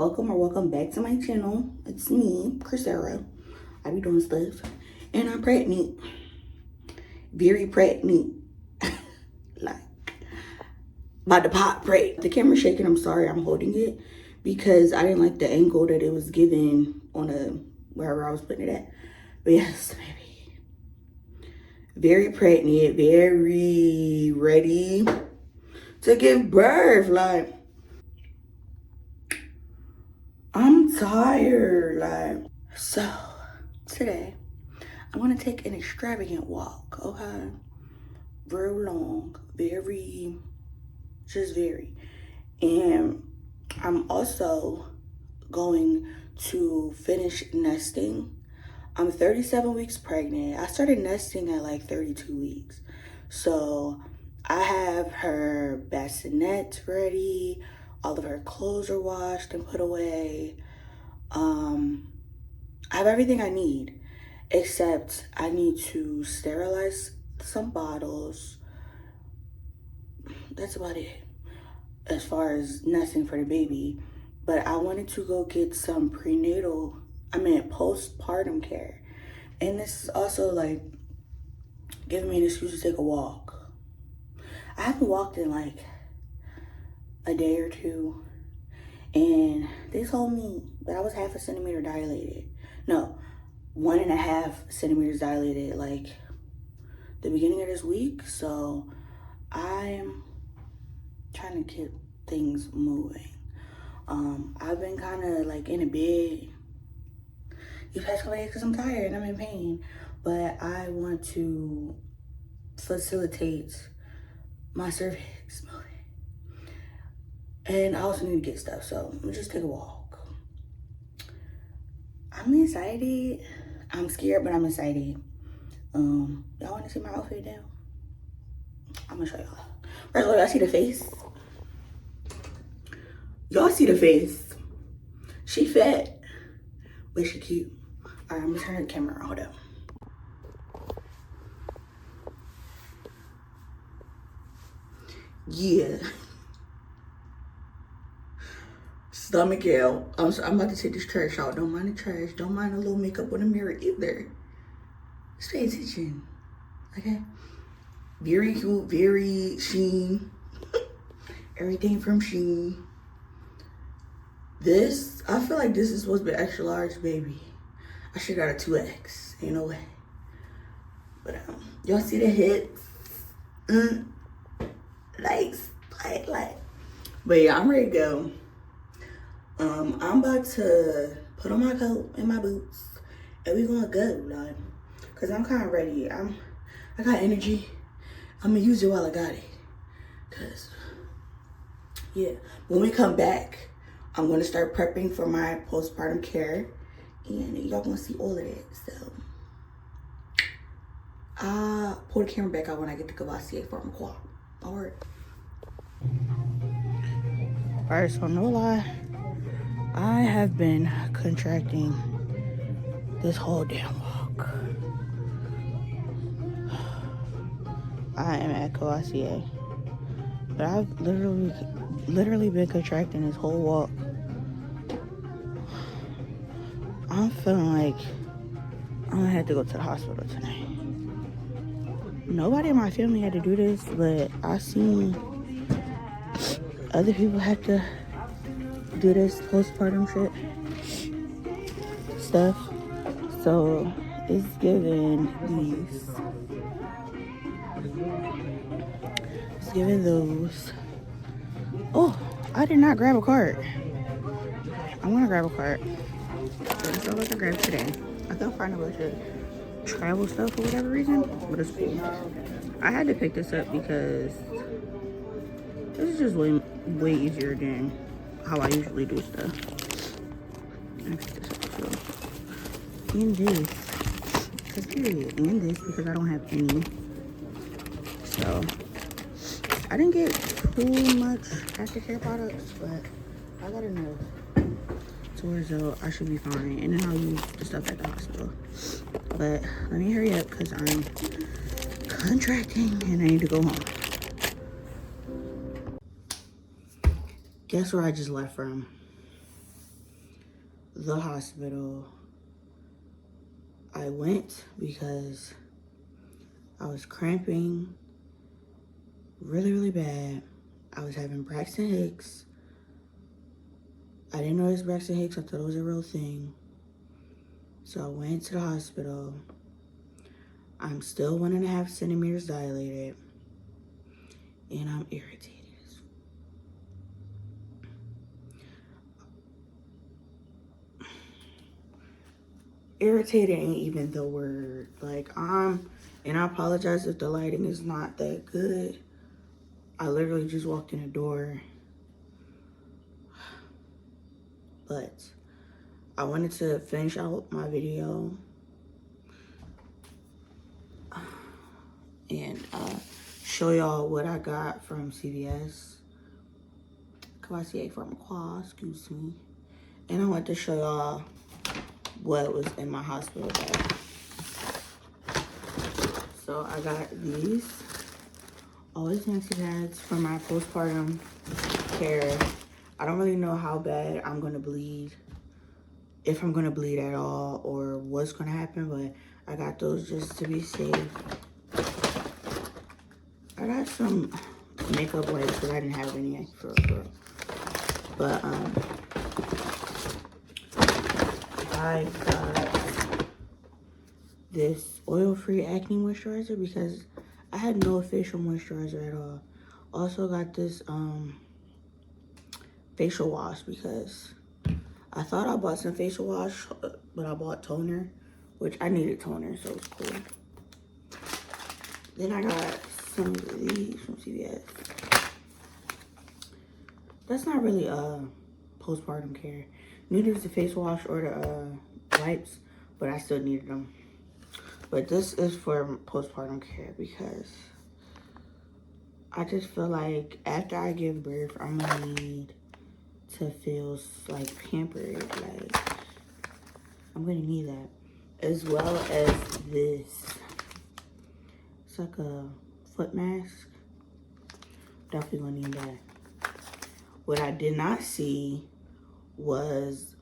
Welcome or welcome back to my channel. It's me, Chrisera. I be doing stuff. And I'm pregnant. Very pregnant. Like, about to pop pregnant. The camera's shaking, I'm sorry, I'm holding it. Because I didn't like the angle that it was given on wherever I was putting it at. But yes, baby. Very pregnant, very ready to give birth. Like, I'm tired. Like, so today I'm gonna take an extravagant walk, okay? Real long, just very. And I'm also going to finish nesting. I'm 37 weeks pregnant. I started nesting at like 32 weeks. So I have her bassinet ready. All of her clothes are washed and put away. I have everything I need, except I need to sterilize some bottles. That's about it as far as nesting for the baby. But I wanted to go get some postpartum care. And this is also like giving me an excuse to take a walk. I haven't walked in like a day or two. And they told me that I was half a centimeter dilated. No, 1.5 centimeters dilated like the beginning of this week. So I'm trying to keep things moving. I've been kind of like in a bed these past couple days because I'm tired and I'm in pain. But I want to facilitate my cervix moving. And I also need to get stuff, so I'm gonna just take a walk. I'm excited. I'm scared, but I'm excited. Y'all wanna see my outfit now? I'm gonna show y'all. First of all, y'all see the face? Y'all see the face. She fat, but she cute. All right, I'm gonna turn the camera around. Hold up. Yeah. Stomach out. I'm about to take this trash out. Don't mind the trash. Don't mind a little makeup on the mirror either. Just pay attention. Okay? Very cute, very Shein. Everything from Shein. This, I feel like this is supposed to be extra large, baby. I should got a 2X. Ain't no way. But y'all see the hips? Like. But yeah, I'm ready to go. I'm about to put on my coat and my boots, and we gonna go, like, cause I'm kind of ready. I got energy. I'm gonna use it while I got it, cause yeah. When we come back, I'm gonna start prepping for my postpartum care, and y'all gonna see all of that. So I'll pull the camera back out when I get to Cavassier for my quad. All right. All right, so no lie. I have been contracting this whole damn walk. I am at Cavassier, but I've literally been contracting this whole walk. I'm feeling like I'm gonna have to go to the hospital tonight. Nobody in my family had to do this, but I seen other people have to do this postpartum shit stuff, so it's giving these. It's giving those. Oh, I did not grab a cart. I'm gonna grab a cart. That's all I can grab today. I couldn't find a bunch of travel stuff for whatever reason, but it's cool. I had to pick this up because this is just way easier than how I usually do stuff. I picked this up, so. And this. Because period. And this because I don't have any. So I didn't get too much aftercare products, but I got enough so I should be fine. And then I'll use the stuff at the hospital. But let me hurry up because I'm contracting and I need to go home. Guess where I just left from? the hospital. I went because I was cramping really, really bad. I was having Braxton Hicks. I didn't know it was Braxton Hicks. I thought it was a real thing. So I went to the hospital. I'm still 1.5 centimeters dilated. And I'm irritated. Irritated ain't even the word. Like, and I apologize if the lighting is not that good. I literally just walked in the door. But I wanted to finish out my video and show y'all what I got from CVS. Cavassier Pharmaqua, excuse me. And I want to show y'all what was in my hospital bag. So I got these always fancy pads for my postpartum care. I don't really know how bad I'm gonna bleed, if I'm gonna bleed at all, or what's gonna happen, but I got those just to be safe. I got some makeup wipes because I didn't have any for real. But I got this oil-free acne moisturizer because I had no facial moisturizer at all. Also got this facial wash because I thought I bought some facial wash, but I bought toner, which I needed toner, so it's cool. Then I got some of these from CVS. That's not really postpartum care. Neither is the face wash or the wipes, but I still needed them. But this is for postpartum care because I just feel like after I give birth, I'm gonna need to feel like pampered. Like, I'm gonna need that. As well as this. It's like a foot mask. Definitely gonna need that. What I did not see was,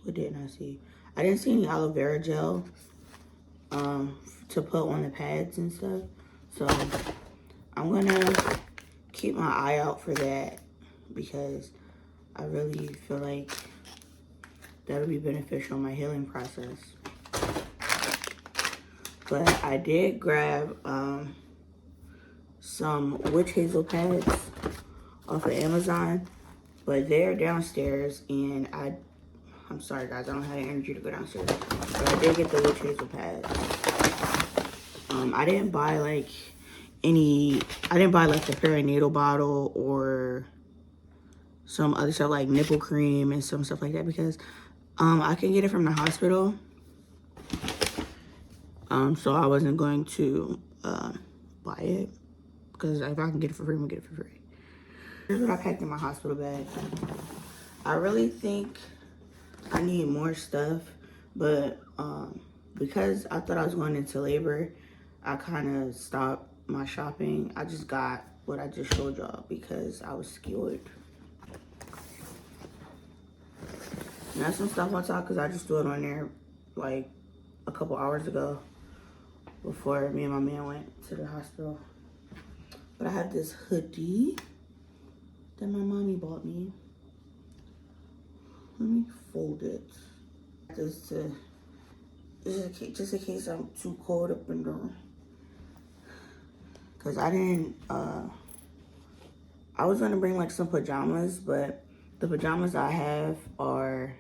what didn't I see? I didn't see any aloe vera gel to put on the pads and stuff. So I'm gonna keep my eye out for that because I really feel like that'll be beneficial in my healing process. But I did grab some witch hazel pads off of Amazon, but they're downstairs, and I'm sorry guys, I don't have the energy to go downstairs, but I did get the witch hazel pads. I didn't buy like the perinatal bottle or some other stuff like nipple cream and some stuff like that because I can get it from the hospital. So I wasn't going to buy it because if I can get it for free, I'm gonna get it for free. Here's what I packed in my hospital bag. I really think I need more stuff, but because I thought I was going into labor, I kind of stopped my shopping. I just got what I just showed y'all because I was scared. And that's some stuff on top because I just threw it on there like a couple hours ago before me and my man went to the hospital. But I have this hoodie that my mommy bought me. Let me fold it. Just in case I'm too cold up in the room. Cause I didn't, I was gonna bring like some pajamas, but the pajamas I have are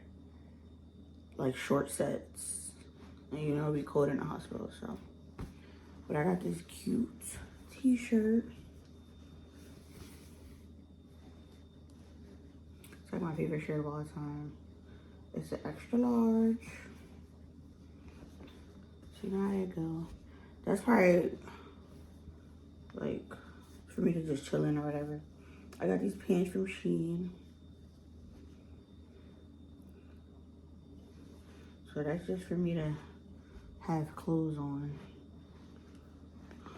like short sets. And you know, it'll be cold in the hospital, so. But I got this cute t-shirt. It's like my favorite shirt of all time. It's an extra large. See, now there you go. That's probably like for me to just chill in or whatever. I got these pants from Shein. So that's just for me to have clothes on. I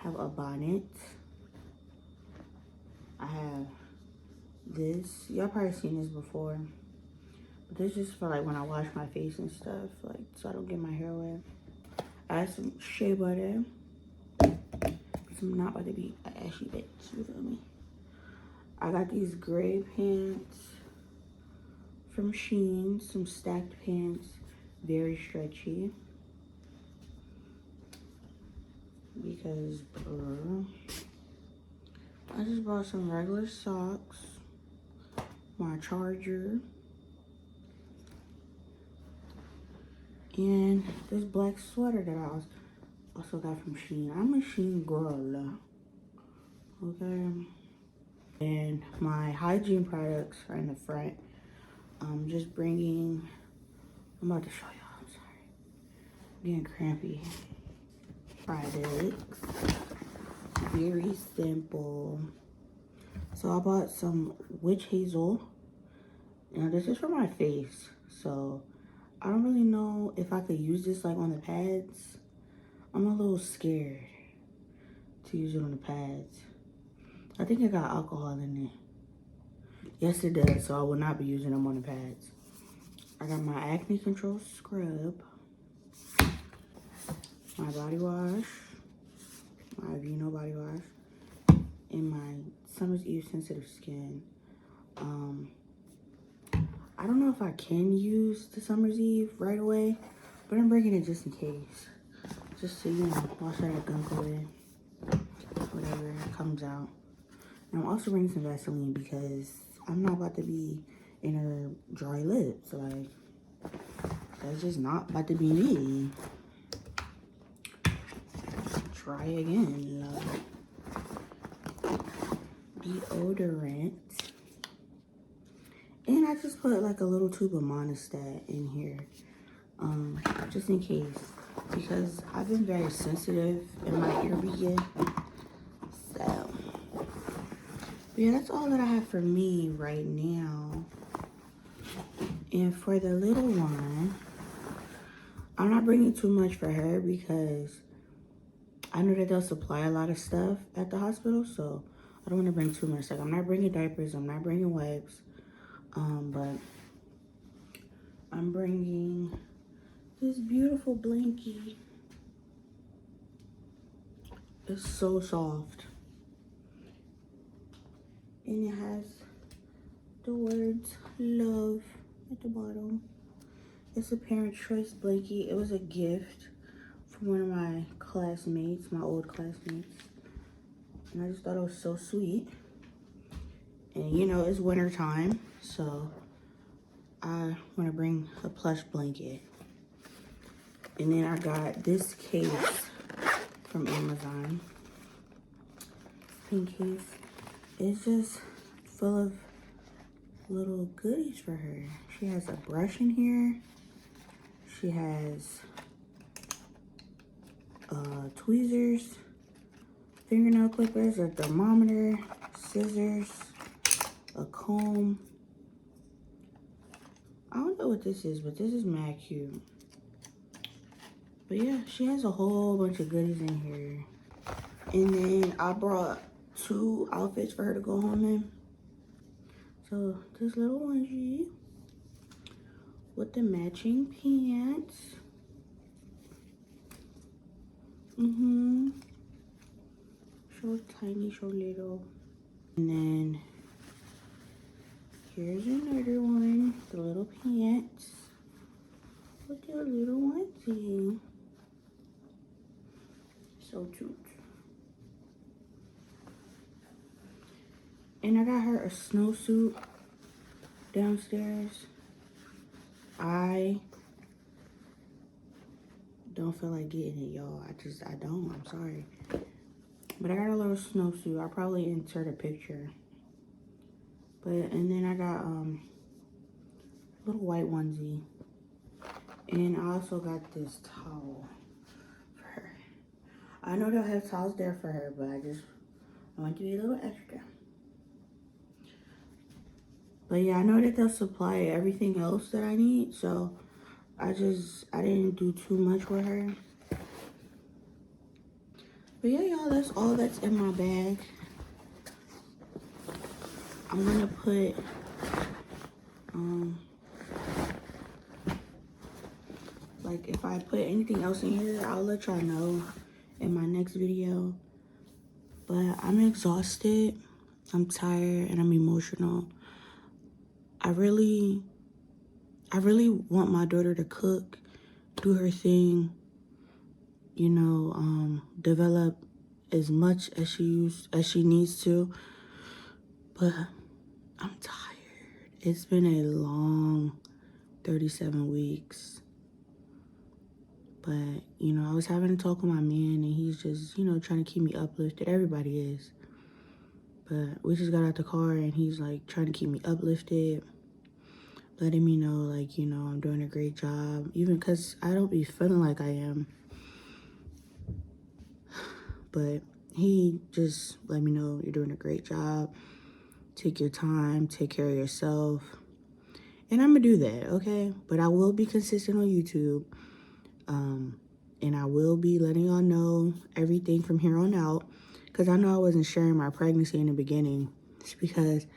have a bonnet. I have this. Y'all probably seen this before. But this is for like when I wash my face and stuff, like so I don't get my hair wet. I have some shea butter. I'm not about to be an ashy bitch, you feel me? I got these gray pants from Shein, some stacked pants, very stretchy. Because I just bought some regular socks, my charger, and this black sweater that I also got from Shein. I'm a Shein girl, okay? And my hygiene products are in the front. I'm just bringing, I'm about to show y'all, I'm sorry. I'm getting crampy. Products, very simple. So I bought some witch hazel. Now this is for my face, so I don't really know if I could use this like on the pads. I'm a little scared to use it on the pads. I think it got alcohol in it. Yes, it does, so I will not be using them on the pads. I got my acne control scrub, my body wash, my Aveeno body wash, and my Summer's Eve sensitive skin. I don't know if I can use the Summer's Eve right away, but I'm bringing it just in case. Just so you know, wash that gunk away, whatever comes out. And I'm also bringing some Vaseline because I'm not about to be in her dry lips. Like, that's just not about to be me. Try again, love. Deodorant. And I just put like a little tube of Monistat in here, just in case, because I've been very sensitive in my ear region. So, yeah, that's all that I have for me right now. And for the little one, I'm not bringing too much for her because I know that they'll supply a lot of stuff at the hospital, so I don't want to bring too much. Like, I'm not bringing diapers, I'm not bringing wipes. But I'm bringing this beautiful blankie. It's so soft. And it has the words love at the bottom. It's a parent choice blankie. It was a gift from one of my classmates, my old classmates. And I just thought it was so sweet. And you know, it's winter time, so I want to bring a plush blanket. And then I got this case from Amazon. Pink case. It's just full of little goodies for her. She has a brush in here. She has tweezers, fingernail clippers, a thermometer, scissors, a comb. I don't know what this is, but this is mad cute. But yeah, she has a whole bunch of goodies in here. And then I brought 2 outfits for her to go home in. So this little onesie with the matching pants. So tiny, so little. And then here's another one, the little pants with the little onesie. So cute. And I got her a snowsuit downstairs. I don't feel like getting it, y'all. I don't. I'm sorry. But I got a little snowsuit. I'll probably insert a picture. And then I got a little white onesie. And I also got this towel for her. I know they'll have towels there for her, but I want to be a little extra. But yeah, I know that they'll supply everything else that I need, so I didn't do too much with her. But yeah, y'all, that's all that's in my bag. I'm gonna put like if I put anything else in here, I'll let y'all know in my next video. But I'm exhausted, I'm tired, and I'm emotional. I really want my daughter to cook, do her thing, you know, develop as much as she needs to. But I'm tired. It's been a long 37 weeks. But, you know, I was having a talk with my man, and he's just, you know, trying to keep me uplifted. Everybody is. But we just got out the car, and he's, like, trying to keep me uplifted, letting me know, like, you know, I'm doing a great job. Even because I don't be feeling like I am. But he just let me know, you're doing a great job. Take your time. Take care of yourself. And I'm going to do that, okay? But I will be consistent on YouTube. And I will be letting y'all know everything from here on out. Because I know I wasn't sharing my pregnancy in the beginning. It's because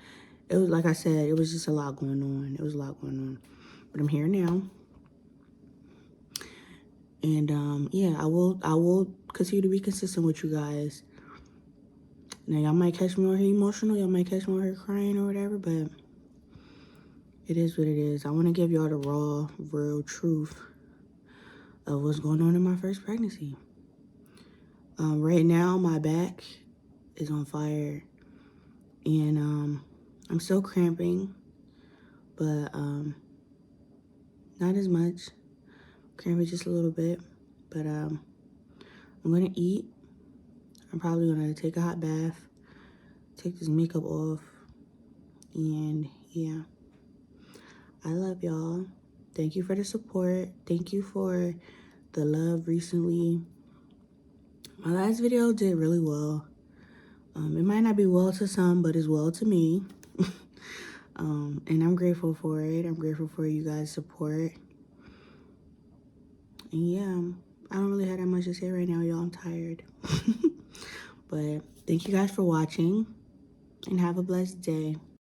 it was, like I said, it was just a lot going on. It was a lot going on. But I'm here now. And yeah, I will continue to be consistent with you guys. Now, y'all might catch me on here emotional. Y'all might catch me on here crying or whatever. But it is what it is. I want to give y'all the raw, real truth of what's going on in my first pregnancy. Right now, my back is on fire, and I'm still cramping, but not as much. Cramping just a little bit, but I'm gonna eat. I'm probably gonna take a hot bath, take this makeup off, and yeah. I love y'all. Thank you for the support. Thank you for the love recently. My last video did really well. It might not be well to some, but it's well to me. And I'm grateful for it. I'm grateful for you guys' support. And yeah, I don't really have that much to say right now, y'all. I'm tired. But thank you guys for watching, and have a blessed day.